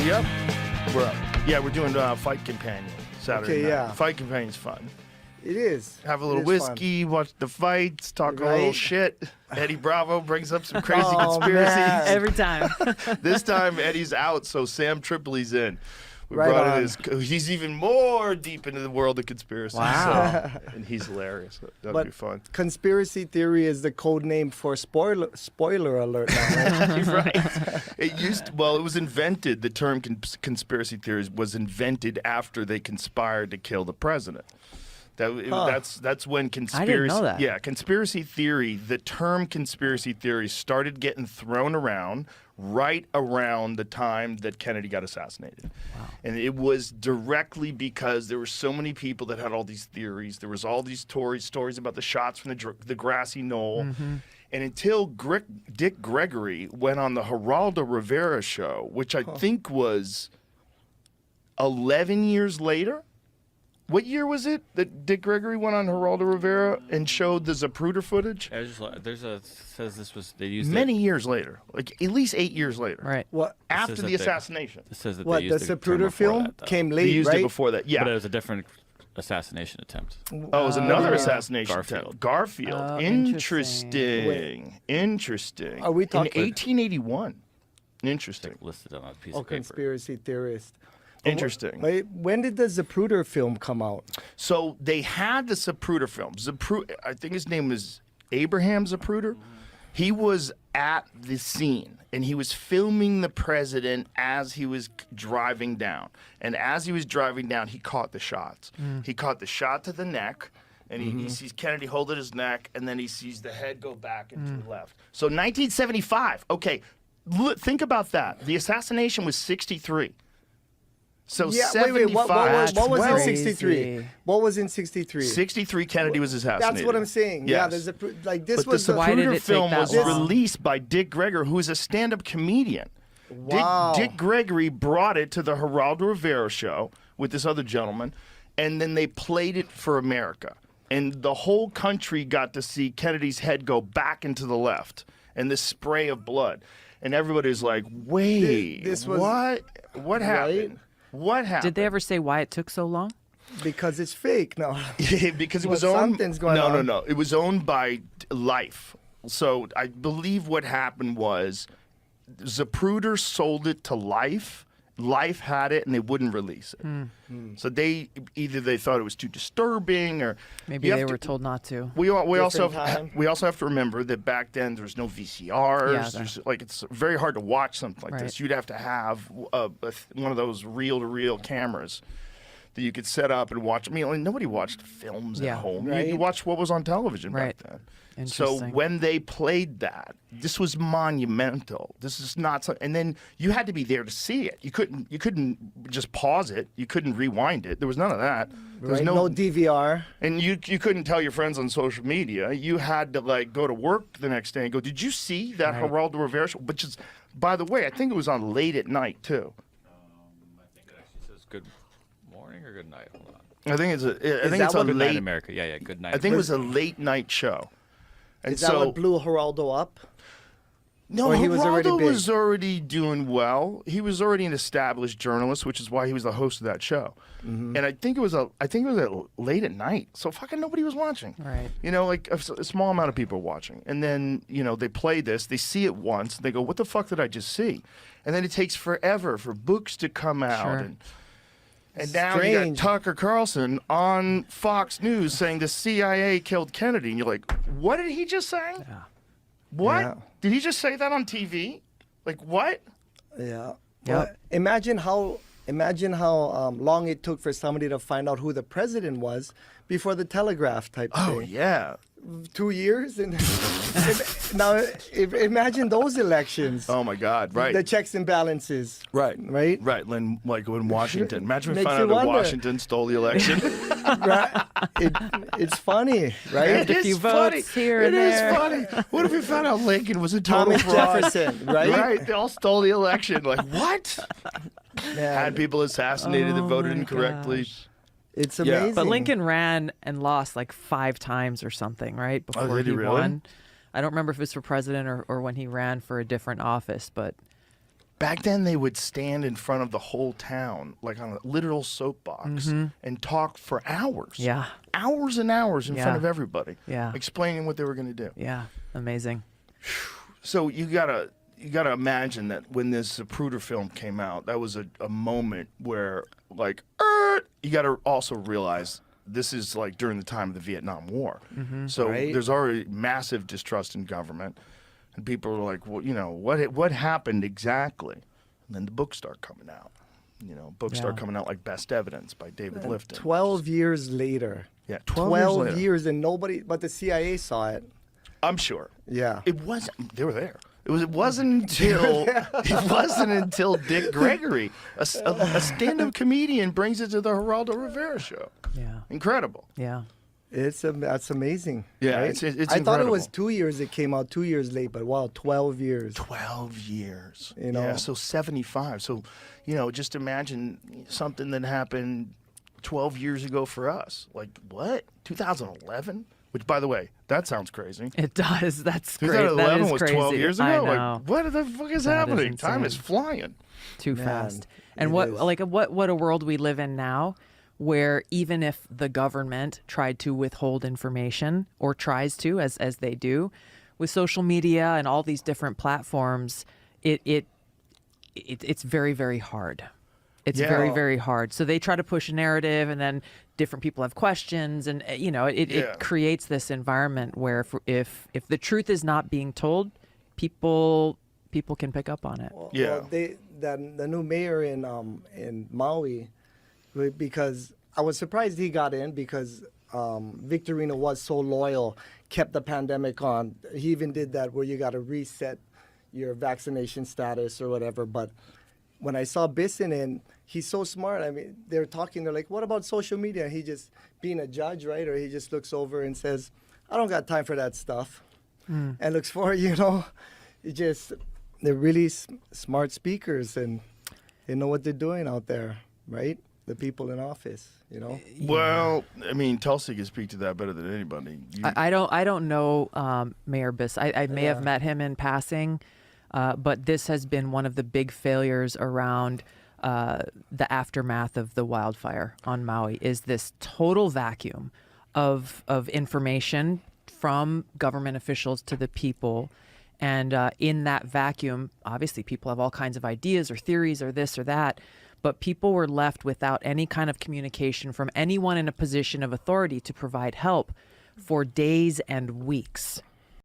Yep. We're up. Yeah, we're doing Fight Companion Saturday night. Yeah. Fight Companion's fun. It is. Have a little whiskey, watch the fights, talk a Right? little shit. Eddie Bravo brings up some crazy Oh, conspiracies. man. Every time. This time Eddie's out, so Sam Tripoli's in. We Right brought on. in he's even more deep into the world of conspiracy. Wow. So, and he's hilarious. That'd But be fun. conspiracy theory is the code name for spoiler alert. Now, right? Right. It was invented. The term conspiracy theories was invented after they conspired to kill the president. That's when conspiracy. I didn't know that. Yeah, conspiracy theory. The term conspiracy theory started getting thrown around right around the time that Kennedy got assassinated. Wow. And it was directly because there were so many people that had all these theories. There was all these stories about the shots from the grassy knoll. Mm-hmm. And until Dick Gregory went on the Geraldo Rivera show, which I think was 11 years later. What year was it that Dick Gregory went on Geraldo Rivera and showed the Zapruder footage? Says this was they used Many years later, like at least 8 years later. Right. What? After the assassination. It says that What? they The used the term Zapruder before film that, though. came They late, used right? it before that. Yeah. But it was a different assassination attempt. Oh, it was another assassination Garfield. attempt. Garfield. Oh, Interesting. Interesting. Are we talking- In 1881. Interesting. Listed on a piece Oh, of paper. conspiracy theorist. Interesting. Wait, when did the Zapruder film come out? So they had the Zapruder film. I think his name was Abraham Zapruder. He was at the scene, and he was filming the president as he was driving down. And as he was driving down, he caught the shots. He caught the shot to the neck, and he sees Kennedy holding his neck, and then he sees the head go back and to the left. So 1975. Okay, think about that. The assassination was 63. So Yeah, 75. what was in Crazy. 63? What was in 63? 63, Kennedy was assassinated. That's what I'm saying. Yeah, Yes. there's like this But was the Why did Zapruder it take film that was long? released by Dick Gregory, who is a stand-up comedian. Wow. Dick Gregory brought it to the Geraldo Rivera show with this other gentleman, and then they played it for America. And the whole country got to see Kennedy's head go back into the left and this spray of blood. And everybody's like, wait, This was- what? What happened? What happened? Did they ever say why it took so long? because it's fake. No. Because it Well, was owned. something's going on. No. It was owned by Life. So I believe what happened was Zapruder sold it to Life. Life had it and they wouldn't release it. So they thought it was too disturbing, or Maybe you have they to- were told not to. We also time. have to remember that back then there was no VCRs. Yeah, There's, it's very hard to watch something like Right. this. You'd have to have one of those reel-to-reel cameras that you could set up and watch. I mean, nobody watched films Yeah. at home. Right. You watched what was on television Right. back then. So Interesting. when they played that, this was monumental. This is not so, and then you had to be there to see it. You couldn't just pause it. You couldn't rewind it. There was none of that. There was Right? no No DVR. and you couldn't tell your friends on social media. You had to go to work the next day and go, "Did you see that Right. Geraldo Rivera show?" Which is, by the way, I think it was on late at night too. I think it actually says good morning or good night. Hold on. I think it's that a what- Good night, late. America. Yeah, good night. I think it was a late night show. And Is that so what blew Geraldo up? no, or he was already Geraldo big? was already doing well. He was already an established journalist, which is why he was the host of that show. Mm-hmm. And I think it was late at night, so fucking nobody was watching. Right. You know, like a small amount of people were watching. And then, they play this, they see it once, they go, "What the fuck did I just see?" And then it takes forever for books to come out. Sure. And now you Strange. got Tucker Carlson on Fox News saying the CIA killed Kennedy. And you're like, what did he just say? Yeah. What? Yeah. Did he just say that on TV? Like, what? Yeah. Yep. Well, imagine how long it took for somebody to find out who the president was before the telegraph type Oh, thing. yeah. 2 years, and imagine those elections. Oh, my God. Right. The checks and balances. Right. Right. Right. Like when Washington. Imagine if we Makes found you out that wonder. Washington stole the election. Right. It's funny, right? It a is few funny. votes here and It is there. funny. What if we found out Lincoln was a total Thomas fraud? Jefferson, right? Right. They all stole the election. Like, what? Man, Had people assassinated that Oh voted my incorrectly. gosh. it's Yeah. amazing. But Lincoln ran and lost like 5 times or something, right? Before did he really? won. I don't remember if it was for president or when he ran for a different office, but Back then, they would stand in front of the whole town, like on a literal soapbox, and talk for hours. Yeah. Hours and hours in front Yeah. of everybody. Yeah. Explaining what they were going to do. Yeah. Amazing. So you gotta imagine that when this Zapruder film came out, that was a moment where, like, you gotta also realize this is like during the time of the Vietnam War. So Right. there's already massive distrust in government. And people are like, well, you know, what happened exactly? And then the books start coming out. You know, books start Yeah. coming out like Best Evidence by David Lifton. 12 years later. Yeah, 12 years years, later. and nobody but the CIA saw it. I'm sure. Yeah. It wasn't. They were there. It wasn't until Dick Gregory, a stand-up comedian, brings it to the Geraldo Rivera show. Yeah. Incredible. Yeah. That's amazing. Yeah, right? it's I thought it was incredible. 2 years. It came out 2 years late, but wow, 12 years. 12 years. You know? Yeah, so 75. So, you know, just imagine something that happened 12 years ago for us. Like, what? 2011? Which, by the way, that sounds crazy. It does. That's great. That 2011 is was crazy. 12 years ago? I know. Like, what the fuck is That is happening? Time is insane. flying. Too Man, fast. And it what is. like what a world we live in now, where even if the government tried to withhold information or tries to, as they do, with social media and all these different platforms, it's very, very hard. It's Yeah. very, very hard. So they try to push a narrative, and then different people have questions, and you know, Yeah. it creates this environment where if the truth is not being told, people can pick up on it. Yeah. Well, the new mayor in Maui, because I was surprised he got in because Victorino was so loyal, kept the pandemic on. He even did that where you got to reset your vaccination status or whatever. But when I saw Bisson in, he's so smart. I mean, they're talking. They're like, "What about social media?" He just being a judge, right? Or he just looks over and says, "I don't got time for that stuff," and looks for they're really smart speakers and they know what they're doing out there, right? The people in office, you know. Well, I mean, Tulsi can speak to that better than anybody. I don't know Mayor Biss. I may have met him in passing, but this has been one of the big failures around the aftermath of the wildfire on Maui. Is this total vacuum of information from government officials to the people, and in that vacuum, obviously people have all kinds of ideas or theories or this or that. But people were left without any kind of communication from anyone in a position of authority to provide help for days and weeks.